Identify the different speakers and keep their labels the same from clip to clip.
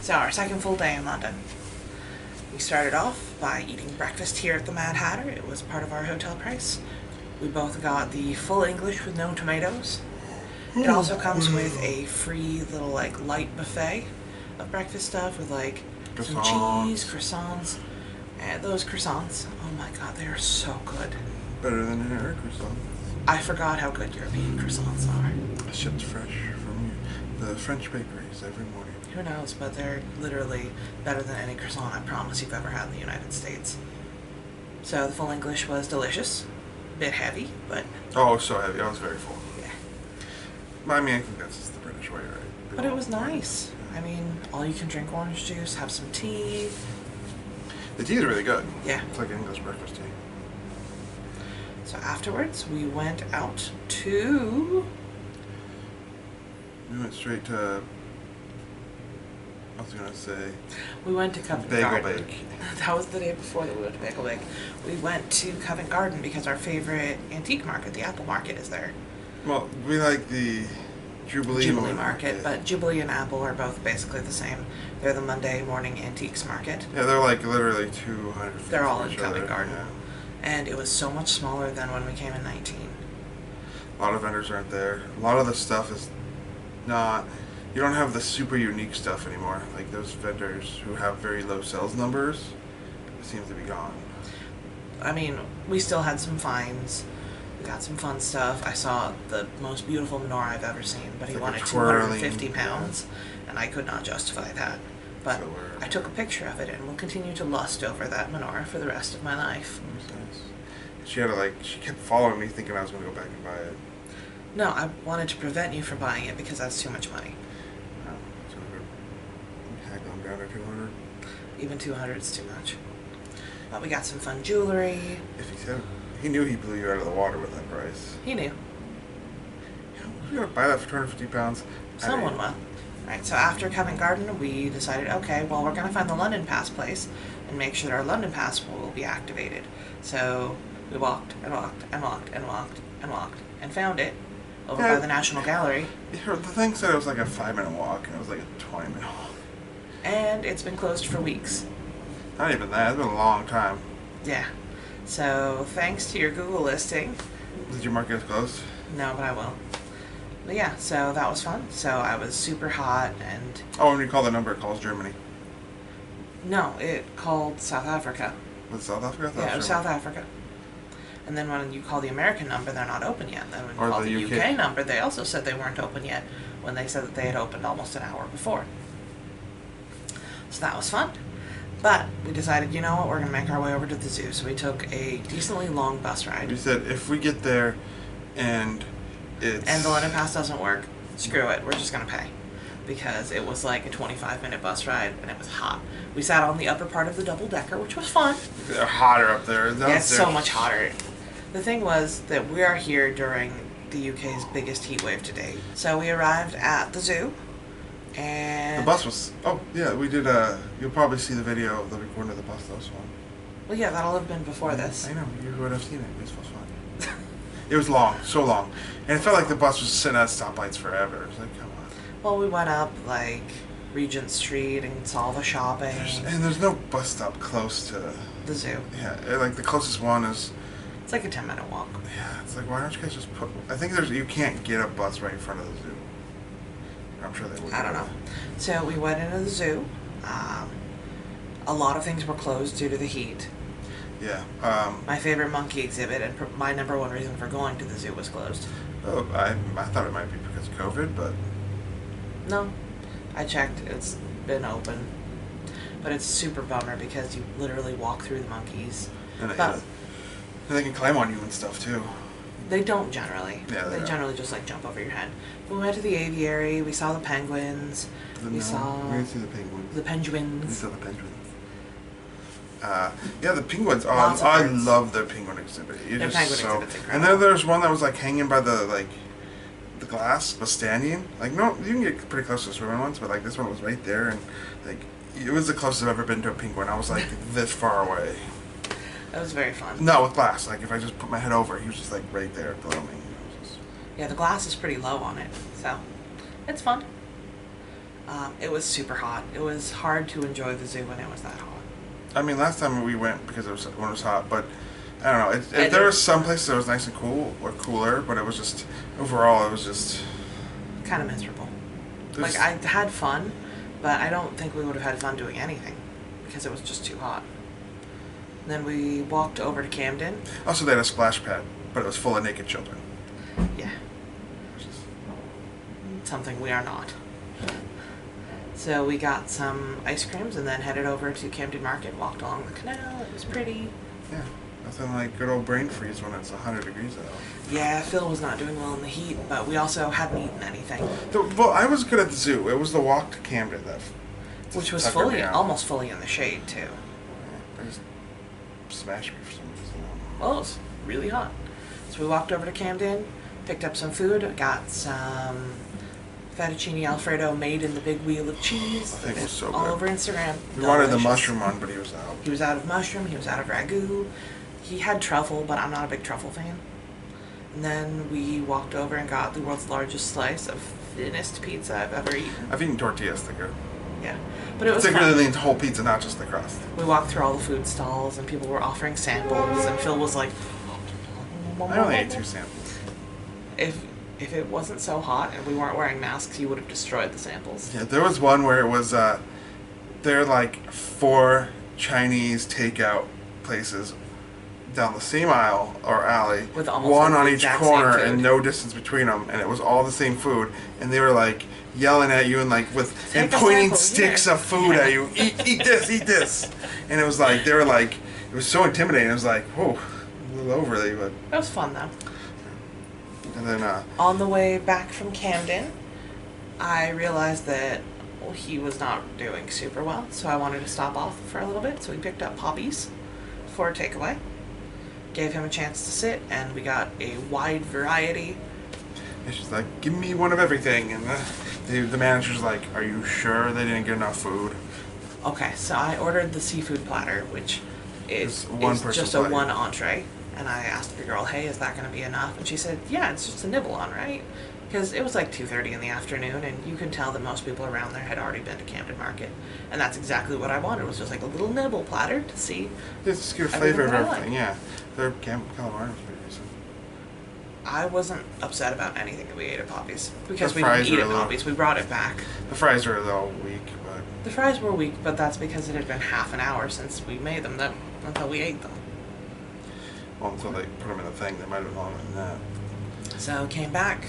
Speaker 1: So our second full day in London. We started off by eating breakfast here at the Mad Hatter. It was part of our hotel price. We both got the full English with no tomatoes. It also comes with a free little like light buffet of breakfast stuff with like some cheese, croissants. And those croissants, oh my god, they are so good.
Speaker 2: Better than our croissants.
Speaker 1: I forgot how good European croissants are.
Speaker 2: Shipped fresh from the French bakeries every morning.
Speaker 1: Who knows, but they're literally better than any croissant I promise you've ever had in the United States. So the full English was delicious. A bit heavy, but...
Speaker 2: Oh, so heavy. I was very full.
Speaker 1: Yeah.
Speaker 2: I mean, I think that's just the British way, right?
Speaker 1: But it was nice. I mean, all you can drink orange juice, have some tea.
Speaker 2: The tea is really good.
Speaker 1: Yeah.
Speaker 2: It's like English breakfast tea.
Speaker 1: So afterwards, we went out to...
Speaker 2: We went straight to... I was going to say...
Speaker 1: We went to Covent Garden.
Speaker 2: Bagel Bake.
Speaker 1: That was the day before that we went to Bagel Bake. We went to Covent Garden because our favorite antique market, the Apple Market, is there.
Speaker 2: Well, we like the Jubilee
Speaker 1: Market, but Jubilee and Apple are both basically the same. They're the Monday morning antiques market.
Speaker 2: Yeah, they're like literally 200 feet.
Speaker 1: They're all in Covent Garden.
Speaker 2: Yeah.
Speaker 1: And it was so much smaller than when we came in 19.
Speaker 2: A lot of vendors aren't there. A lot of the stuff is not... You don't have the super unique stuff anymore. Like those vendors who have very low sales numbers seem to be gone.
Speaker 1: I mean, we still had some finds. We got some fun stuff. I saw the most beautiful menorah I've ever seen, but he wanted 250 pounds, and I could not justify that. But
Speaker 2: So
Speaker 1: I took a picture of it and will continue to lust over that menorah for the rest of my life.
Speaker 2: That was nice. She had to she kept following me thinking I was going to go back and buy it.
Speaker 1: No, I wanted to prevent you from buying it because that's too much money.
Speaker 2: Oh, 200. Haggling down to 200.
Speaker 1: Even 200 is too much. But we got some fun jewelry.
Speaker 2: If he said, he knew he blew you out of the water with that price.
Speaker 1: He knew.
Speaker 2: You're going to buy that for 250 pounds?
Speaker 1: Someone will. Right, so after Covent Garden, we decided, okay, well, we're going to find the London Pass place and make sure that our London Pass will be activated. So we walked and walked and walked and walked and walked and found it over by the National Gallery.
Speaker 2: The thing said it was like a 5-minute walk, and it was like a 20-minute walk.
Speaker 1: And it's been closed for weeks.
Speaker 2: Not even that. It's been a long time.
Speaker 1: Yeah. So thanks to your Google listing.
Speaker 2: Did you mark it as closed?
Speaker 1: No, but I will. But yeah, so that was fun. So I was super hot and...
Speaker 2: Oh, when you call the number, it calls Germany.
Speaker 1: No, it called South Africa.
Speaker 2: Was it South Africa?
Speaker 1: Yeah, it was South Africa. And then when you call the American number, they're not open yet. Then when you call the UK number, they also said they weren't open yet when they said that they had opened almost an hour before. So that was fun. But we decided, you know what, we're going to make our way over to the zoo. So we took a decently long bus ride.
Speaker 2: We said if we get there and
Speaker 1: and the London Pass doesn't work, screw it, we're just going to pay. Because it was like a 25-minute bus ride, and it was hot. We sat on the upper part of the double-decker, which was fun.
Speaker 2: They're hotter up there.
Speaker 1: Yeah, it's so much hotter. The thing was that we are here during the UK's biggest heat wave to date. So we arrived at the zoo, and...
Speaker 2: The bus was... Oh, yeah, we did you'll probably see the video of the recording of the bus, though, so...
Speaker 1: Well, yeah, that'll have been before this.
Speaker 2: I know, you would have seen it. This was fun. It was long, so long. And it felt like the bus was sitting at stoplights forever. It was like, come on.
Speaker 1: Well, we went up, like, Regent Street and saw all the shopping.
Speaker 2: There's no bus stop close to...
Speaker 1: the zoo.
Speaker 2: Yeah, like, the closest one is...
Speaker 1: It's like a 10-minute walk.
Speaker 2: Yeah, it's like, why don't you guys just put... I think you can't get a bus right in front of the zoo. I'm sure they would.
Speaker 1: I don't know. So we went into the zoo. A lot of things were closed due to the heat.
Speaker 2: Yeah.
Speaker 1: My favorite monkey exhibit and my number one reason for going to the zoo was closed.
Speaker 2: Oh, I thought it might be because of COVID, but...
Speaker 1: No. I checked. It's been open. But it's a super bummer because you literally walk through the monkeys.
Speaker 2: And they can climb on you and stuff, too.
Speaker 1: They don't generally.
Speaker 2: Yeah,
Speaker 1: they generally just, like, jump over your head. We went to the aviary. We saw the penguins. We
Speaker 2: didn't see the penguins.
Speaker 1: The penguins.
Speaker 2: We saw the penguins. Yeah, the penguins. Oh, I love their penguin exhibit.
Speaker 1: Their penguin exhibit's incredible.
Speaker 2: And then there's one that was like hanging by the glass, but standing. Like, no, you can get pretty close to swimming ones, but like this one was right there, and like it was the closest I've ever been to a penguin. I was like this far away.
Speaker 1: That was very fun.
Speaker 2: No, with glass. Like if I just put my head over, he was just like right there below me.
Speaker 1: Yeah, the glass is pretty low on it, so it's fun. It was super hot. It was hard to enjoy the zoo when it was that hot.
Speaker 2: I mean, last time we went because when it was hot, but I don't know. There were some places that was nice and cool or cooler, but it was just overall it was just
Speaker 1: kind of miserable. Like, I had fun, but I don't think we would have had fun doing anything because it was just too hot. And then we walked over to Camden.
Speaker 2: Also, they had a splash pad, but it was full of naked children.
Speaker 1: Yeah. Something we are not. So we got some ice creams and then headed over to Camden Market, walked along the canal. It was pretty.
Speaker 2: Yeah, nothing like good old brain freeze when it's 100 degrees out.
Speaker 1: Yeah, Phil was not doing well in the heat, but we also hadn't eaten anything.
Speaker 2: Well, I was good at the zoo. It was the walk to Camden that.
Speaker 1: Which was almost fully in the shade, too.
Speaker 2: Yeah, they just smashed me for some reason.
Speaker 1: Well, it was really hot. So we walked over to Camden, picked up some food, got some fettuccine Alfredo made in the big wheel of cheese.
Speaker 2: I think it was so
Speaker 1: all
Speaker 2: good.
Speaker 1: Over Instagram.
Speaker 2: We wanted the mushroom one, but he was out.
Speaker 1: He was out of mushroom, he was out of ragu. He had truffle, but I'm not a big truffle fan. And then we walked over and got the world's largest slice of thinnest pizza I've ever eaten.
Speaker 2: I've eaten tortillas thicker.
Speaker 1: Yeah. But it was
Speaker 2: thicker
Speaker 1: fun.
Speaker 2: than the whole pizza, not just the crust.
Speaker 1: We walked through all the food stalls and people were offering samples and Phil was like...
Speaker 2: I only ate 2 samples.
Speaker 1: If it wasn't so hot and we weren't wearing masks, you would have destroyed the samples.
Speaker 2: Yeah, there was one where it was, there are like 4 Chinese takeout places down the same aisle or alley,
Speaker 1: with almost
Speaker 2: one
Speaker 1: like
Speaker 2: on
Speaker 1: the
Speaker 2: each
Speaker 1: exact
Speaker 2: corner
Speaker 1: same food.
Speaker 2: and no distance between them, and it was all the same food, and they were like yelling at you and like and pointing sticks of food at you. Eat this, and it was like they were like it was so intimidating. It was like whoa, a little overly, but
Speaker 1: It was fun though.
Speaker 2: and then
Speaker 1: On the way back from Camden, I realized that he was not doing super well, so I wanted to stop off for a little bit. So we picked up Poppies for a takeaway. Gave him a chance to sit, and we got a wide variety.
Speaker 2: it's just like give me one of everything, and the manager's like, are you sure they didn't get enough food?
Speaker 1: Okay, so I ordered the seafood platter, which is just a
Speaker 2: plate.
Speaker 1: 1 entree. And I asked the girl, hey, is that going to be enough? And she said, yeah, it's just a nibble on, right? Because it was like 2:30 in the afternoon, and you could tell that most people around there had already been to Camden Market. And that's exactly what I wanted, was just like a little nibble platter to see.
Speaker 2: Just get a flavor of
Speaker 1: everything I
Speaker 2: everything, yeah. Their calamari was pretty decent.
Speaker 1: I wasn't upset about anything that we ate at Poppy's. Because
Speaker 2: The
Speaker 1: we didn't
Speaker 2: fries
Speaker 1: eat
Speaker 2: were
Speaker 1: at
Speaker 2: a little-
Speaker 1: Poppy's, we brought it back.
Speaker 2: The fries were a little weak, but
Speaker 1: The fries were weak, but that's because it had been half an hour since we made them, until we ate them.
Speaker 2: well, until they put them in the thing, they might have been longer than that.
Speaker 1: So came back,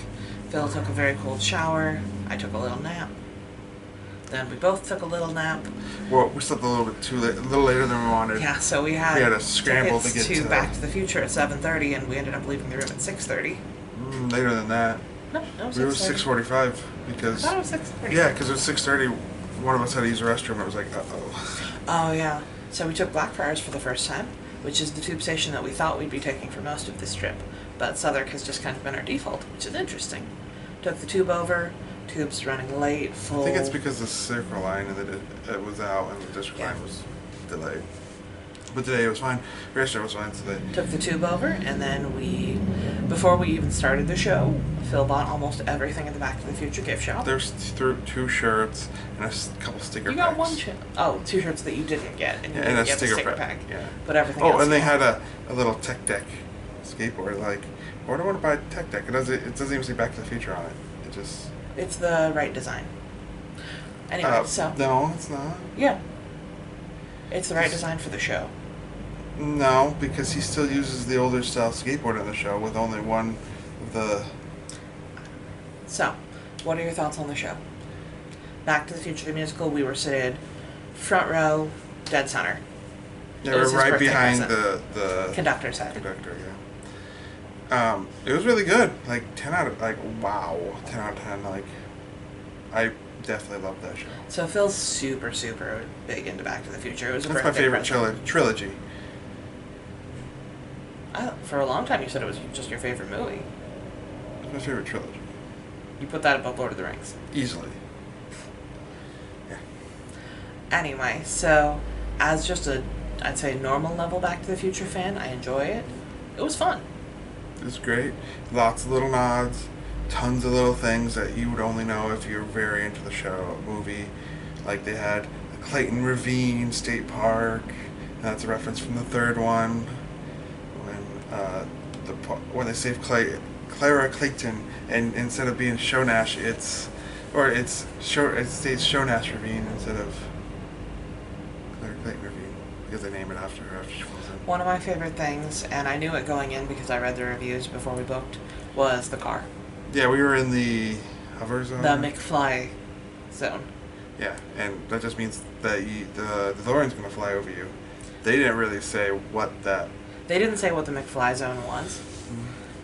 Speaker 1: Phil took a very cold shower, I took a little nap. Then we both took a little nap.
Speaker 2: Well, we slept a little bit too late, a little later than we wanted.
Speaker 1: Yeah, so we had
Speaker 2: a scramble to
Speaker 1: tickets
Speaker 2: get to
Speaker 1: Back to the Future at 7:30, and we ended up leaving the room at 6:30.
Speaker 2: Later than that.
Speaker 1: No, it was
Speaker 2: We were
Speaker 1: 6:30.
Speaker 2: 6:45
Speaker 1: I
Speaker 2: because
Speaker 1: thought it was 6:30.
Speaker 2: yeah, because it was 6:30. One of us had to use the restroom. And it was like, uh-oh.
Speaker 1: Oh yeah. So we took Blackfriars for the first time, which is the tube station that we thought we'd be taking for most of this trip. But Southwark has just kind of been our default, which is interesting. Took the tube over. Tube's running late, full.
Speaker 2: I think it's because the Circle line and it was out and the District line was delayed. But today it was fine. Yesterday was fine today.
Speaker 1: Took the tube over, and then before we even started the show, Phil bought almost everything at the Back to the Future gift shop.
Speaker 2: There's 2 shirts and a couple sticker
Speaker 1: You
Speaker 2: packs.
Speaker 1: got one shirt. Oh, 2 shirts that you didn't get, and you
Speaker 2: Yeah, and
Speaker 1: didn't
Speaker 2: a
Speaker 1: get the
Speaker 2: sticker
Speaker 1: sticker
Speaker 2: pack.
Speaker 1: pack.
Speaker 2: Yeah.
Speaker 1: But everything else.
Speaker 2: Oh, and they
Speaker 1: you
Speaker 2: had
Speaker 1: got.
Speaker 2: a little Tech Deck skateboard. Like, why do I want to buy a Tech Deck? It doesn't even say Back to the Future on it. It just.
Speaker 1: It's the right design. Anyway, so.
Speaker 2: No, it's not.
Speaker 1: Yeah. It's the right design for the show.
Speaker 2: No, because he still uses the older style skateboard in the show with only one of the.
Speaker 1: So, what are your thoughts on the show? Back to the Future the musical, we were seated front row, dead center.
Speaker 2: Yeah,
Speaker 1: It
Speaker 2: we're
Speaker 1: was his
Speaker 2: right
Speaker 1: birthday
Speaker 2: behind
Speaker 1: present.
Speaker 2: the
Speaker 1: Conductor's head.
Speaker 2: conductor. Yeah. It was really good. Like 10 out of 10 out of 10. Like, I definitely loved that show.
Speaker 1: So Phil's super, super big into Back to the Future. It was a
Speaker 2: That's my
Speaker 1: birthday
Speaker 2: favorite
Speaker 1: present.
Speaker 2: trilogy.
Speaker 1: For a long time, you said it was just your favorite movie.
Speaker 2: It's my favorite trilogy.
Speaker 1: You put that above Lord of the Rings.
Speaker 2: Easily. Yeah.
Speaker 1: Anyway, so as just I'd say normal level Back to the Future fan, I enjoy it. It was fun.
Speaker 2: It was great. Lots of little nods. tons of little things that you would only know if you're very into the movie. Like they had the Clayton Ravine State Park. That's a reference from the third one. When they save Clara Clayton, and instead of being Shonash, it stays Shonash Ravine instead of Clara Clayton Ravine because they name it after her after she falls in.
Speaker 1: One of my favorite things, and I knew it going in because I read the reviews before we booked, was the car.
Speaker 2: Yeah, we were in the hover zone.
Speaker 1: The McFly zone.
Speaker 2: Yeah, and that just means that the DeLorean's going to fly over you. They didn't really say what that...
Speaker 1: They didn't say what the McFly zone was,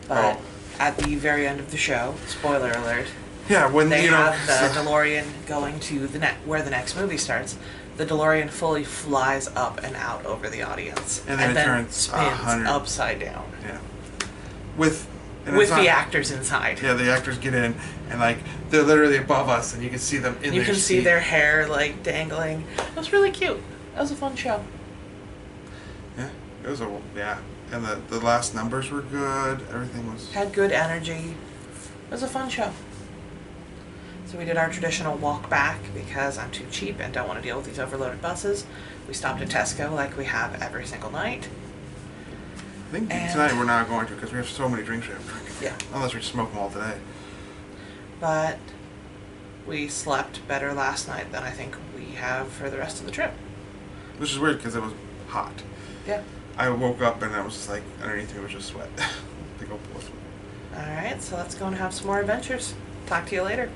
Speaker 1: but at the very end of the show, spoiler alert,
Speaker 2: yeah, when
Speaker 1: they have the DeLorean going to where the next movie starts. The DeLorean fully flies up and out over the audience,
Speaker 2: and then it turns
Speaker 1: spins upside down.
Speaker 2: Yeah, with
Speaker 1: the actors inside.
Speaker 2: Yeah, the actors get in, and like they're literally above us, and you can see them in.
Speaker 1: You can see their hair like dangling. It was really cute. That was a fun show.
Speaker 2: Yeah, it was and the last numbers were good. Everything
Speaker 1: had good energy. It was a fun show. So we did our traditional walk back because I'm too cheap and don't want to deal with these overloaded buses. We stopped at Tesco like we have every single night.
Speaker 2: I think tonight we're not going to because we have so many drinks we have to drink.
Speaker 1: Yeah.
Speaker 2: Unless we smoke them all today.
Speaker 1: But we slept better last night than I think we have for the rest of the trip.
Speaker 2: Which is weird because it was hot.
Speaker 1: Yeah.
Speaker 2: I woke up and it was just like underneath me was just sweat. Big old pool of sweat.
Speaker 1: Alright, so let's go and have some more adventures. Talk to you later.